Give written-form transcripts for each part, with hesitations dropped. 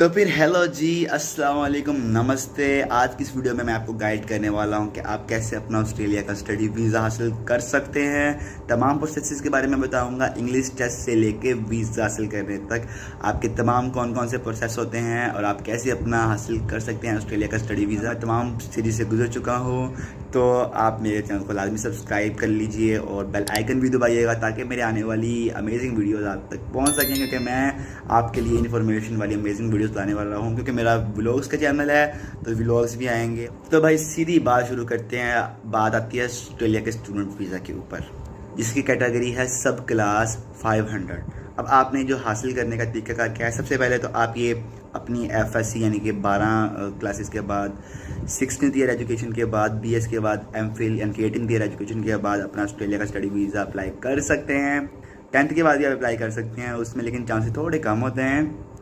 तो फिर हेलो जी, अस्सलाम वालेकुम, नमस्ते। आज की इस वीडियो में मैं आपको गाइड करने वाला हूं कि आप कैसे अपना ऑस्ट्रेलिया का स्टडी वीज़ा हासिल कर सकते हैं। तमाम प्रोसेस के बारे में बताऊंगा, इंग्लिश टेस्ट से लेके वीज़ा हासिल करने तक आपके तमाम कौन कौन से प्रोसेस होते हैं और आप कैसे अपना हासिल कर सकते हैं ऑस्ट्रेलिया का स्टडी वीज़ा। मैं तमाम सीरीज से गुजर चुका हूँ, तो आप मेरे चैनल को लाजमी सब्सक्राइब कर लीजिए और बेल आइकन भी दबाइएगा ताकि मेरे आने वाली अमेजिंग वीडियोज़ आप तक पहुँच सकें, क्योंकि मैं आपके लिए इन्फॉर्मेशन वाली अमेजिंग वीडियोस लाने वाला हूँ। क्योंकि मेरा व्लॉग्स का चैनल है तो व्लॉग्स भी आएंगे। तो भाई सीधी बात शुरू करते हैं। बात आती है ऑस्ट्रेलिया के स्टूडेंट वीज़ा के ऊपर, जिसकी कैटेगरी है सब क्लास 500। अब आपने जो हासिल करने का तरीका क्या है, सबसे पहले तो आप ये अपनी FSC यानी कि 12 क्लासेस के बाद 16th ईयर एजुकेशन के बाद BS के बाद MPhil यानी कि 18th ईयर एजुकेशन के बाद अपना ऑस्ट्रेलिया का स्टडी वीज़ा अप्लाई कर सकते हैं। 10th के बाद भी आप अप्लाई कर सकते हैं उसमें, लेकिन चांसेस थोड़े कम होते हैं।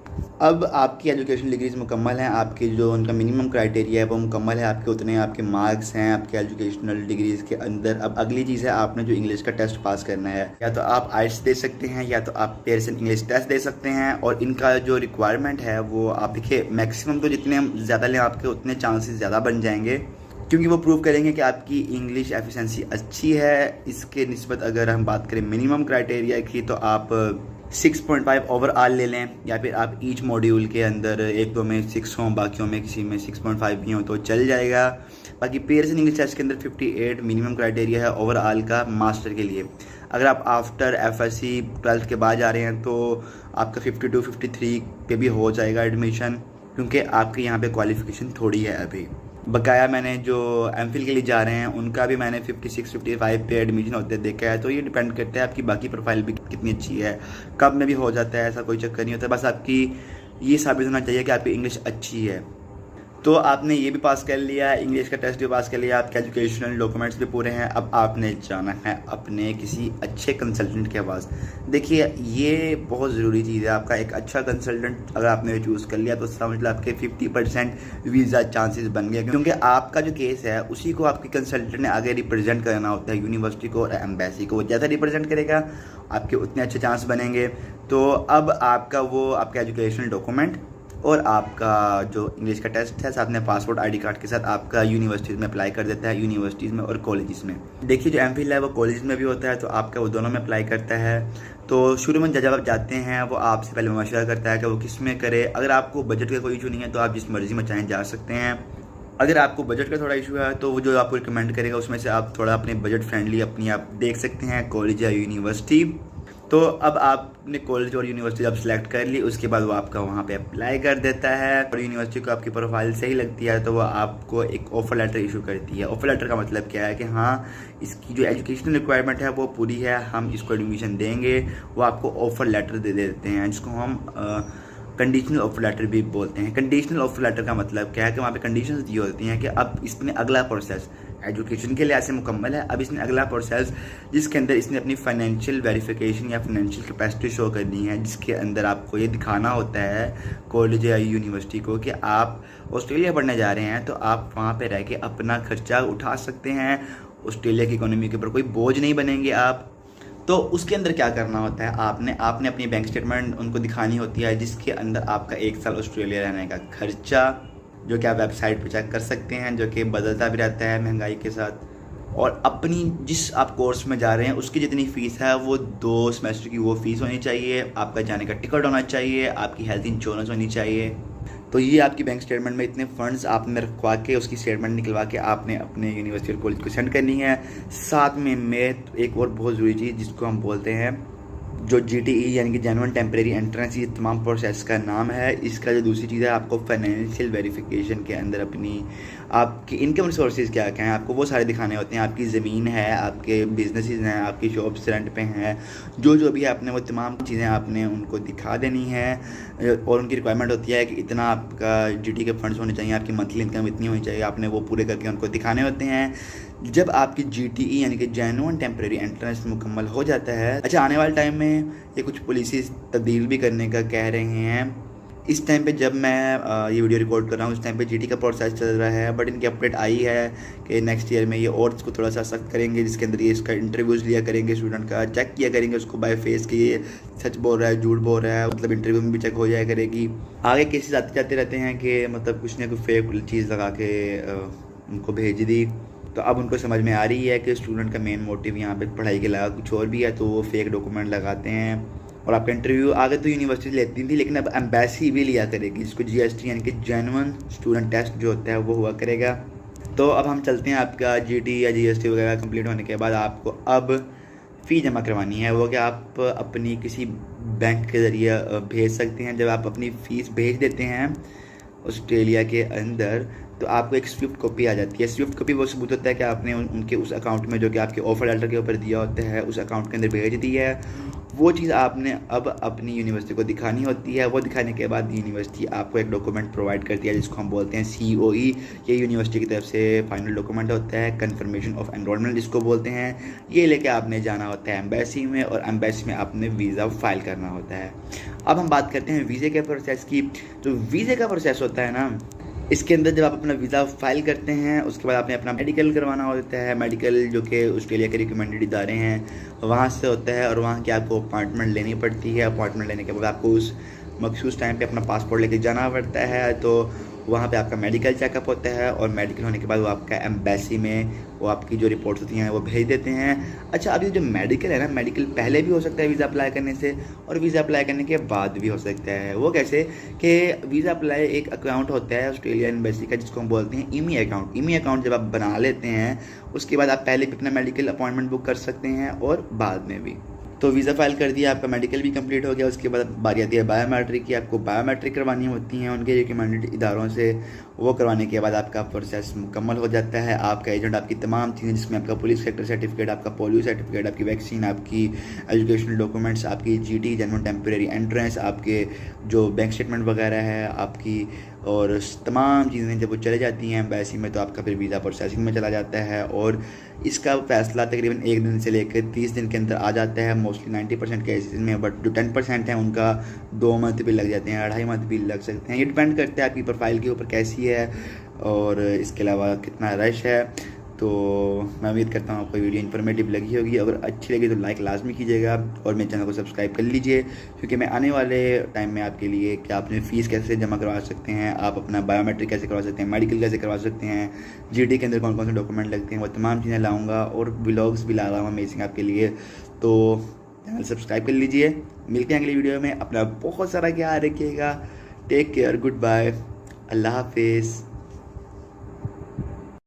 अब आपकी एजुकेशन डिग्रीज मुकम्मल हैं, आपकी जो उनका मिनिमम क्राइटेरिया है वो मुकम्मल है, आपके उतने आपके मार्क्स हैं आपके एजुकेशनल डिग्रीज़ के अंदर। अब अगली चीज़ है, आपने जो इंग्लिश का टेस्ट पास करना है, या तो आप आइट्स दे सकते हैं या तो आप पेयरसन इंग्लिश टेस्ट दे सकते हैं। और इनका जो रिक्वायरमेंट है वो आप देखिए, मैक्सिमम तो जितने ज़्यादा लें आपके उतने चांसेस ज़्यादा बन जाएंगे, क्योंकि वो प्रूव करेंगे कि आपकी इंग्लिश एफिशिएंसी अच्छी है। इसके निस्बत अगर हम बात करें मिनिमम क्राइटेरिया की, तो आप 6.5 ओवरऑल ले लें, या फिर आप ईच मॉड्यूल के अंदर एक दो में 6 हों, बाकियों में किसी में 6.5 भी हों तो चल जाएगा। बाकी पेयरसन इंग्लिश टेस्ट के अंदर 58 मिनिमम क्राइटेरिया है ओवरऑल का मास्टर के लिए। अगर आप आफ्टर FSC 12th के बाद जा रहे हैं तो आपका 52-53 पे भी हो जाएगा एडमिशन, क्योंकि आपके यहाँ पे क्वालिफ़िकेशन थोड़ी है अभी। बकाया मैंने जो MPhil के लिए जा रहे हैं उनका भी मैंने 56-55 पे एडमिशन होते देखा है। तो ये डिपेंड करता है आपकी बाकी प्रोफाइल भी कितनी अच्छी है, कब में भी हो जाता है, ऐसा कोई चक्कर नहीं होता। बस आपकी ये साबित होना चाहिए कि आपकी इंग्लिश अच्छी है। तो आपने ये भी पास कर लिया, इंग्लिश का टेस्ट भी पास कर लिया, आपके एजुकेशनल डॉक्यूमेंट्स भी पूरे हैं। अब आपने जाना है अपने किसी अच्छे कंसल्टेंट के पास। देखिए ये बहुत ज़रूरी चीज़ है, आपका एक अच्छा कंसल्टेंट अगर आपने चूज़ कर लिया तो समझ लो आपके 50% वीज़ा चांसेस बन गए, क्योंकि आपका जो केस है उसी को आपके कंसल्टेंट ने आगे रिप्रेजेंट करना होता है यूनिवर्सिटी को और एम्बेसी को। वो ज़्यादा रिप्रेजेंट करेगा आपके उतने अच्छे चांस बनेंगे। तो अब आपका वो आपका एजुकेशनल डॉक्यूमेंट और आपका जो इंग्लिश का टेस्ट है साथ में पासपोर्ट ID कार्ड के साथ आपका यूनिवर्सिटीज़ में अप्लाई कर देता है, यूनिवर्सिटीज़ में और कॉलेजेस में। देखिए जो MPhil है वो कॉलेज में भी होता है, तो आपका वो दोनों में अप्लाई करता है। तो शुरू में जब आप जाते हैं वो आपसे पहले मशवरा करता है कि वो किस में करे। अगर आपको बजट का कोई इशू नहीं है तो आप जिस मर्ज़ी में चाहें जा सकते हैं। अगर आपको बजट का थोड़ा इशू है तो वो जो आपको रिकमेंड करेगा उसमें से आप थोड़ा अपने बजट फ्रेंडली अपनी आप देख सकते हैं कॉलेज या यूनिवर्सिटी। तो अब आपने कॉलेज और यूनिवर्सिटी जब सेलेक्ट कर ली उसके बाद वो आपका वहाँ पे अप्लाई कर देता है, और यूनिवर्सिटी को आपकी प्रोफाइल सही लगती है तो वो आपको एक ऑफ़र लेटर इशू करती है। ऑफ़र लेटर का मतलब क्या है कि हाँ इसकी जो एजुकेशनल रिक्वायरमेंट है वो पूरी है, हम इसको एडमिशन देंगे। वो आपको ऑफ़र लेटर दे देते हैं, जिसको हम कंडीशनल ऑफर लेटर भी बोलते हैं। कंडीशनल ऑफर लेटर का मतलब क्या है कि वहाँ पे कंडीशंस दी होती हैं कि अब इसने अगला प्रोसेस एजुकेशन के लिए ऐसे मुकम्मल है, अब इसने अगला प्रोसेस जिसके अंदर इसने अपनी फाइनेंशियल वेरिफिकेशन या फाइनेंशियल कैपेसिटी शो करनी है, जिसके अंदर आपको ये दिखाना होता है कॉलेज या यूनिवर्सिटी को कि आप ऑस्ट्रेलिया पढ़ने जा रहे हैं, तो आप वहाँ पर रह के अपना खर्चा उठा सकते हैं। ऑस्ट्रेलिया की इकोनॉमी के ऊपर कोई बोझ नहीं बनेंगे आप। तो उसके अंदर क्या करना होता है, आपने अपनी बैंक स्टेटमेंट उनको दिखानी होती है, जिसके अंदर आपका 1 साल ऑस्ट्रेलिया रहने का खर्चा, जो कि आप वेबसाइट पर चेक कर सकते हैं, जो कि बदलता भी रहता है महंगाई के साथ। और अपनी जिस आप कोर्स में जा रहे हैं उसकी जितनी फ़ीस है वो 2 सेमेस्टर की वो फ़ीस होनी चाहिए, आपका जाने का टिकट होना चाहिए, आपकी हेल्थ इंश्योरेंस होनी चाहिए। तो ये आपकी बैंक स्टेटमेंट में इतने फंड्स आपने रखवा के उसकी स्टेटमेंट निकलवा के आपने अपने यूनिवर्सिटी और कॉलेज को सेंड करनी है। साथ में एक और बहुत ज़रूरी चीज़ जिसको हम बोलते हैं जो GTE यानी कि जेन्युइन टेम्परेरी एंट्रेंस, ये तमाम प्रोसेस का नाम है। इसका जो दूसरी चीज़ है, आपको फाइनेंशियल वेरिफिकेशन के अंदर अपनी आपकी इनकम रिसोर्सेज क्या क्या हैं आपको वो सारे दिखाने होते हैं। आपकी ज़मीन है, आपके बिजनेसेस हैं, आपकी शॉप्स रेंट पे हैं, जो भी है आपने वो तमाम चीज़ें आपने उनको दिखा देनी है। और उनकी रिक्वायरमेंट होती है कि इतना आपका GT के फंड्स होने चाहिए, आपकी मंथली इनकम इतनी होनी चाहिए, आपने वो पूरे करके उनको दिखाने होते हैं। जब आपकी GTE यानी कि जेन्युइन टेम्परेरी एंट्रेंस मुकम्मल हो जाता है, अच्छा आने वाले टाइम में ये कुछ पॉलिसीज़ तब्दील भी करने का कह रहे हैं, इस टाइम पे जब मैं ये वीडियो रिकॉर्ड कर रहा हूँ, उस टाइम पे जीटी का प्रोसेस चल रहा है, बट इनकी अपडेट आई है कि नेक्स्ट ईयर में ये और इसको थोड़ा सा सख्त करेंगे, जिसके अंदर ये इसका इंटरव्यूज़ लिया करेंगे, स्टूडेंट का चेक किया करेंगे उसको बाय फेस कि ये सच बोल रहा है झूठ बोल रहा है, मतलब इंटरव्यू में भी चेक हो जाया करेगी। आगे केसेस आते जाते रहते हैं कि मतलब कुछ ना कुछ फेक चीज़ लगा के उनको भेज दी। तो अब उनको समझ में आ रही है कि स्टूडेंट का मेन मोटिव यहाँ पे पढ़ाई के अलावा कुछ और भी है, तो वो फेक डॉक्यूमेंट लगाते हैं। और आपका इंटरव्यू आगे तो यूनिवर्सिटी लेती थी, लेकिन अब एम्बेसी भी लिया करेगी, जिसको जीएसटी यानी कि जेन्युइन स्टूडेंट टेस्ट जो होता है वो हुआ करेगा। तो अब हम चलते हैं, आपका जीटी या जीएसटी वगैरह कंप्लीट होने के बाद आपको अब फ़ी जमा करवानी है। वो क्या आप अपनी किसी बैंक के ज़रिए भेज सकते हैं। जब आप अपनी फ़ीस भेज देते हैं ऑस्ट्रेलिया के अंदर, तो आपको एक स्विफ्ट कॉपी आ जाती है। स्विफ्ट कॉपी वो सबूत होता है कि आपने उनके उस अकाउंट में जो कि आपके ऑफर लेटर के ऊपर दिया होता है, उस अकाउंट के अंदर भेज दी है। वो चीज़ आपने अब अपनी यूनिवर्सिटी को दिखानी होती है। वो दिखाने के बाद यूनिवर्सिटी आपको एक डॉक्यूमेंट प्रोवाइड करती है, जिसको हम बोलते हैं COE। ये यूनिवर्सिटी की तरफ से फाइनल डॉक्यूमेंट होता है, कन्फर्मेशन ऑफ एनरोलमेंट जिसको बोलते हैं। ये लेके आपने जाना होता है एम्बेसी में, और एम्बेसी में आपने वीज़ा फाइल करना होता है। अब हम बात करते हैं वीज़े के प्रोसेस की। जो वीज़े का प्रोसेस होता है ना, इसके अंदर जब आप अपना वीज़ा फाइल करते हैं, उसके बाद आपने अपना मेडिकल करवाना होता है। मेडिकल जो कि ऑस्ट्रेलिया के रिकमेंडेड इदारे हैं वहाँ से होता है, और वहाँ की आपको अपॉइंटमेंट लेनी पड़ती है। अपॉइंटमेंट लेने के बाद आपको उस मखसूस टाइम पे अपना पासपोर्ट लेके जाना पड़ता है। तो वहाँ पे आपका मेडिकल चेकअप होता है, और मेडिकल होने के बाद वो आपका एम्बेसी में वो आपकी जो रिपोर्ट्स होती हैं वो भेज देते हैं। अच्छा, अभी जो मेडिकल है ना, मेडिकल पहले भी हो सकता है वीज़ा अप्लाई करने से, और वीज़ा अप्लाई करने के बाद भी हो सकता है। वो कैसे कि वीज़ा अप्लाई एक अकाउंट होता है ऑस्ट्रेलिया एम्बेसी का, जिसको हम बोलते हैं ईमी अकाउंट। ईमी अकाउंट जब आप बना लेते हैं, उसके बाद आप पहले भी अपना मेडिकल अपॉइंटमेंट बुक कर सकते हैं और बाद में भी। तो वीज़ा फाइल कर दिया, आपका मेडिकल भी कंप्लीट हो गया। उसके बाद बारी आती है बायोमेट्रिक की। आपको बायोमेट्रिक करवानी होती हैं उनके रिकमेंडेड इदारों से। वो करवाने के बाद आपका प्रोसेस मुकम्मल हो जाता है। आपका एजेंट आपकी तमाम चीज़ें, जिसमें आपका पुलिस सेक्टर सर्टिफिकेट, आपका पोलियो सर्टिफिकेट, आपकी वैक्सीन, आपकी एजुकेशनल डॉक्यूमेंट्स, आपकी जीटी जेन्युइन टेम्परेरी एंट्रेंस, आपके जो बैंक स्टेटमेंट वगैरह है आपकी, और तमाम चीज़ें जब वो चले जाती हैं एम्बेसी में, तो आपका फिर वीज़ा प्रोसेसिंग में चला जाता है। और इसका फ़ैसला तकरीबन 1 दिन से लेकर 30 दिन के अंदर आ जाता है मोस्टली 90% केसेस में। बट जो 10% हैं उनका 2 मंथ भी लग जाते हैं, 2.5 मंथ भी लग सकते हैं। ये डिपेंड करता है आपकी प्रोफाइल के ऊपर कैसी है, और इसके अलावा कितना रश है। तो मैं उम्मीद करता हूँ आपको वीडियो इन्फॉर्मेटिव लगी होगी। अगर अच्छी लगी तो लाइक लाजमी कीजिएगा, और मेरे चैनल को सब्सक्राइब कर लीजिए, क्योंकि मैं आने वाले टाइम में आपके लिए कि आपने फ़ीस कैसे जमा करवा सकते हैं, आप अपना बायोमेट्रिक कैसे करवा सकते हैं, मेडिकल कैसे करवा सकते हैं, जीटी के अंदर कौन कौन से डॉक्यूमेंट लगते हैं, वो तमाम चीज़ें लाऊँगा, और व्लॉग्स भी ला रहा हूँ अमेजिंग आपके लिए। तो चैनल सब्सक्राइब कर लीजिए। मिलते हैं अगली वीडियो में। अपना बहुत सारा ख्याल रखिएगा। टेक केयर, गुड बाय, अल्लाह हाफिज़।